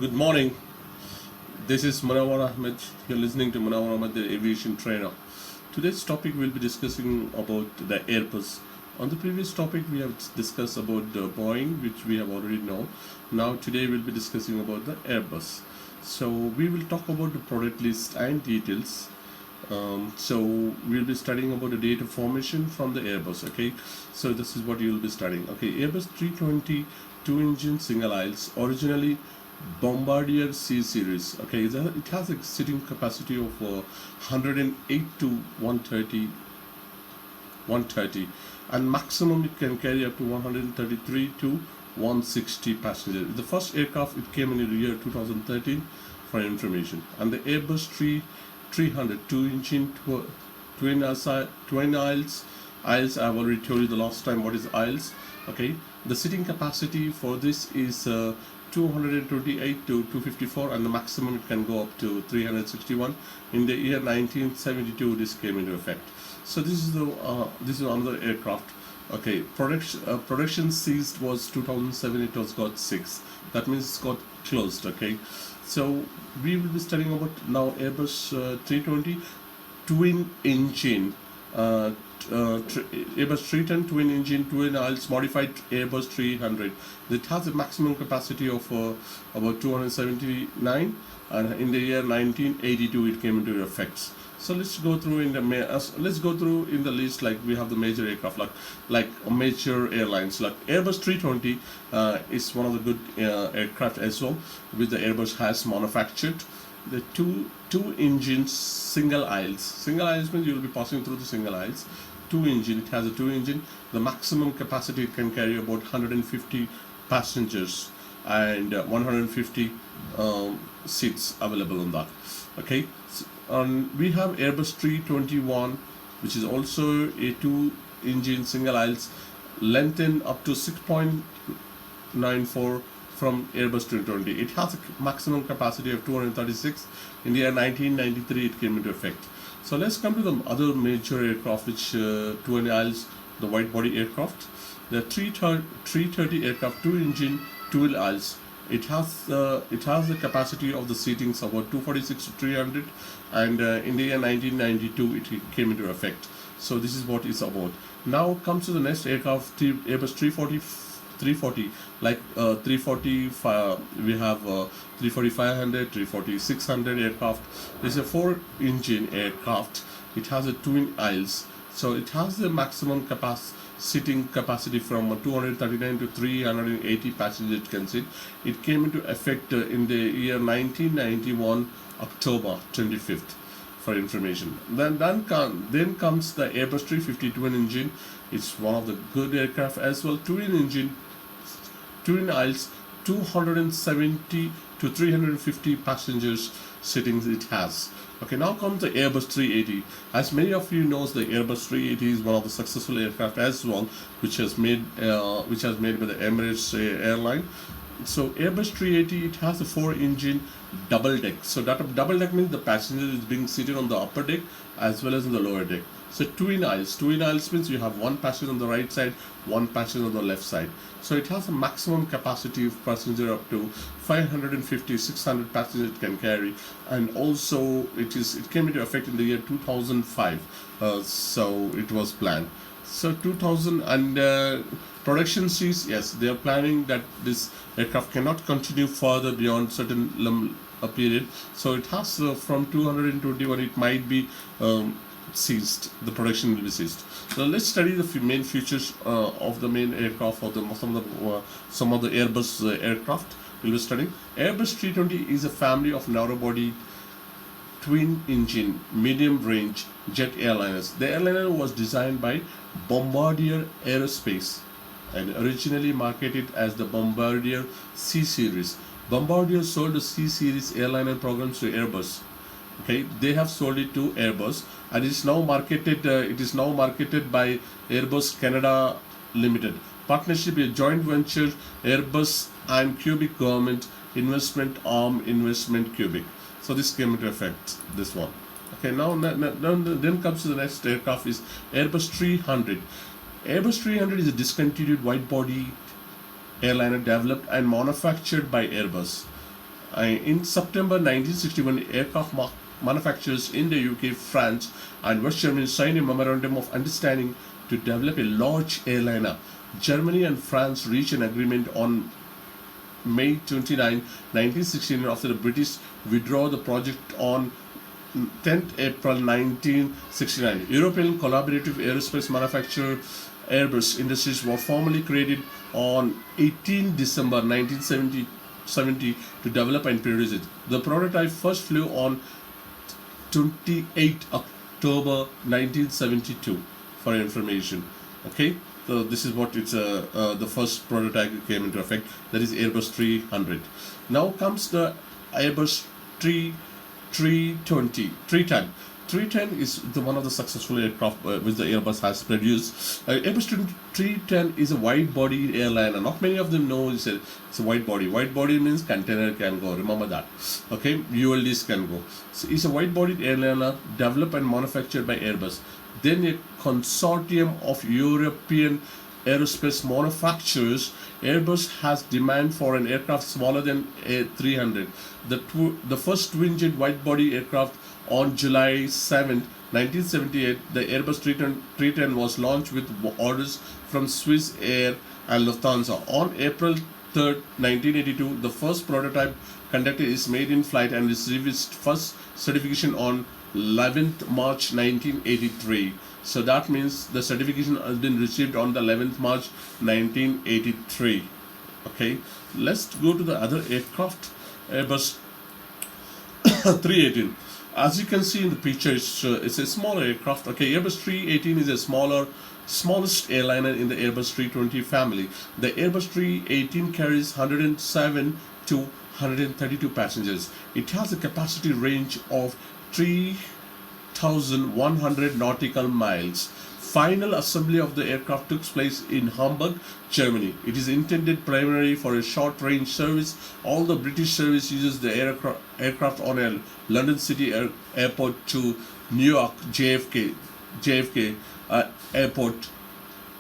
Good morning. This is Munawar Ahmed. You're listening to Munawar Ahmed, the aviation trainer. Today's topic we'll be discussing about the Airbus. On the previous topic, we have discussed about the Boeing, which we have already known. Now, today we'll be discussing about the Airbus. So, we will talk about the product list and details. We'll be studying about the data formation from the Airbus. Okay, so this is what you'll be studying. Okay, Airbus 320 two-engine single aisles, originally Bombardier C series. Okay, it has a seating capacity of 108 to 130, and maximum it can carry up to 133 to 160 passengers. The first aircraft it came in the year 2013 for information, and the Airbus 300 two-engine twin aisles. I've already told you the last time what is aisles. Okay, the seating capacity for this is 228 to 254, and the maximum it can go up to 361. In the year 1972, this came into effect. So this is another aircraft. Okay, production ceased was 2007. It was got 6. That means it's got closed. Okay, so we will be studying about now Airbus 320 twin engine. Airbus 310 twin engine twin aisles modified Airbus 300. It has a maximum capacity of about 279, and in the year 1982 it came into effect. So let's go through in the list. Like we have the major aircraft, like major airlines. Like Airbus 320 is one of the good aircraft as well, which the Airbus has manufactured. The two engines single aisles. Single aisles means you will be passing through the single aisles. It has a two engine. The maximum capacity it can carry about 150 passengers and 150 seats available on that. Okay, we have Airbus 321, which is also a two engine single aisles, lengthened up to 6.94 from Airbus 320. It has a maximum capacity of 236. In the year 1993 it came into effect. So let's come to the other major aircraft, which twin aisles, the wide body aircraft. The 330 aircraft, two engine twin aisles. It has the capacity of the seatings about 246 to 300, and in the year 1992 it came into effect. So this is what it's about. Now comes to the next aircraft, Airbus 340, like 345. We have 340-500, 340-600 aircraft. This is a four-engine aircraft. It has a twin aisles, so it has the maximum seating capacity from 239 to 380 passengers it can sit. It came into effect in the year 1991, October 25th. For information. Then comes the Airbus 350 twin engine. It's one of the good aircraft as well. Twin engine, twin aisles, 270 to 350 passengers sittings it has. Okay, now comes the Airbus 380. As many of you knows, the Airbus 380 is one of the successful aircraft as well, which has made by the Emirates airline. So Airbus 380, it has a four-engine double deck. So that double deck means the passenger is being seated on the upper deck as well as on the lower deck. So twin aisles means you have one passenger on the right side, one passenger on the left side. So it has a maximum capacity of passenger up to 550-600 passengers it can carry, and also it came into effect in the year 2005. So it was planned. So 2000 and production cease. Yes, they are planning that this aircraft cannot continue further beyond certain period. So it has from 221 it might be ceased. The production will be ceased. So let's study the main features of the main aircraft, or some of the Airbus aircraft we'll be studying. Airbus 320 is a family of narrow-body twin engine medium range jet airliners. The airliner was designed by Bombardier Aerospace and originally marketed as the Bombardier C series. Bombardier sold the C series airliner programs to Airbus. Okay, they have sold it to Airbus, and it is now marketed by Airbus Canada Limited. Partnership is a joint venture, Airbus and Quebec government investment arm, Investment Quebec. So this came into effect, this one. Okay, now then comes to the next aircraft is Airbus 300. Airbus 300 is a discontinued wide-body airliner developed and manufactured by Airbus. In September 1961, aircraft manufacturers in the UK, France, and West Germany signed a memorandum of understanding to develop a large airliner. Germany and France reached an agreement on May 29, 1916, after the British withdrew the project on 10th April 1969. European collaborative aerospace manufacturer Airbus Industries was formally created on 18 December 1970 to develop and produce it. The prototype first flew on 28 October 1972, for information. Okay, so this is what it's the first prototype came into effect, that is Airbus 300. Now comes the Airbus 310. 310 is one of the successful aircraft which the Airbus has produced. Airbus 310 is a wide-bodied airliner. Not many of them know it's a wide body. Wide body means container can go. Remember that. Okay, ULDs can go. So it's a wide-bodied airliner developed and manufactured by Airbus. Then a consortium of European aerospace manufacturers. Airbus has demand for an aircraft smaller than a 300. The first twin-jet wide-body aircraft on July 7, 1978, the Airbus 310 was launched with orders from Swiss Air and Lufthansa. On April 3, 1982, the first prototype conducted its maiden flight and received its first certification on 11th March 1983. So that means the certification has been received on the 11th March 1983. Okay, let's go to the other aircraft, Airbus 318. As you can see in the picture, it's a smaller aircraft. Okay, Airbus 318 is a smallest airliner in the Airbus 320 family. The Airbus 318 carries 107 to 132 passengers. It has a capacity range of 3,100 nautical miles. Final assembly of the aircraft took place in Hamburg, Germany. It is intended primarily for a short-range service. All the British service uses the aircraft on a London City airport to New York JFK airport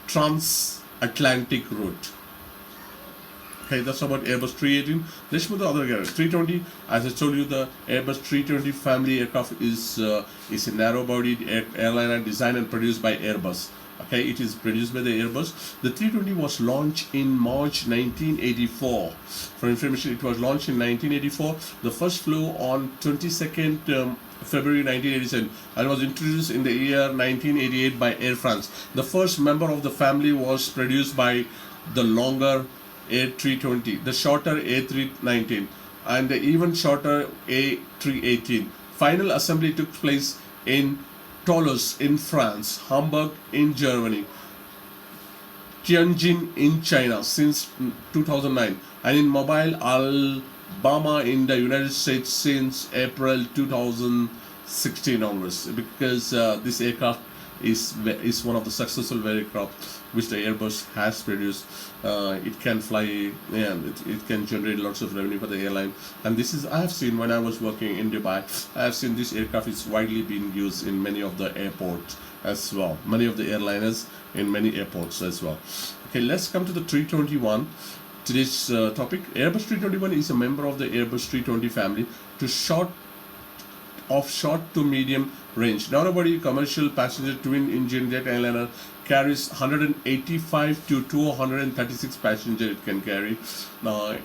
transatlantic route. Okay, that's about Airbus 318. Let's move to the other aircraft. 320, as I told you, the Airbus 320 family aircraft is a narrow-bodied airliner designed and produced by Airbus. Okay, it is produced by the Airbus. The 320 was launched in March 1984. For information, it was launched in 1984. The first flew on 22nd February 1987 and was introduced in the year 1988 by Air France. The first member of the family was produced by the longer A320, the shorter A319, and the even shorter A318. Final assembly took place in Toulouse in France, Hamburg in Germany, Tianjin in China since 2009, and in Mobile, Alabama in the United States since April 2016 onwards, because this aircraft is one of the successful aircraft which the Airbus has produced. It can fly and it can generate lots of revenue for the airline. And this is, I have seen when I was working in Dubai, I have seen this aircraft is widely being used in many of the airports as well. Many of the airliners in many airports as well. Okay, let's come to the 321. Today's topic, Airbus 321 is a member of the Airbus 320 family short to medium range. Narrow-body commercial passenger twin-engine jet airliner carries 185 to 236 passengers it can carry.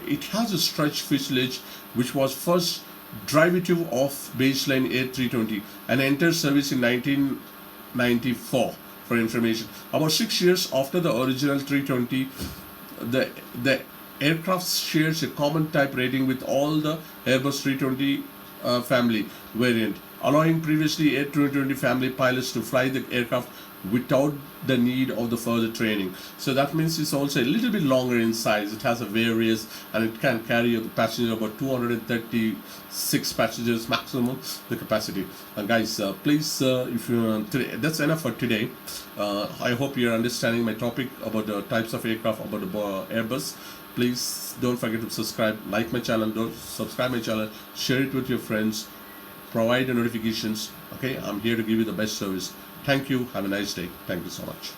It has a stretch fuselage which was first derivative of baseline A320 and entered service in 1994. For information, about 6 years after the original 320, the aircraft shares a common type rating with all the Airbus 320 family variant, allowing previously A320 family pilots to fly the aircraft without the need of the further training. So that means it's also a little bit longer in size. It has a various, and it can carry the passenger about 236 passengers maximum the capacity. Guys, please, if you today, that's enough for today. I hope you're understanding my topic about the types of aircraft, about the Airbus. Please don't forget to subscribe, like my channel, don't subscribe my channel, share it with your friends, provide the notifications. Okay, I'm here to give you the best service. Thank you. Have a nice day. Thank you so much.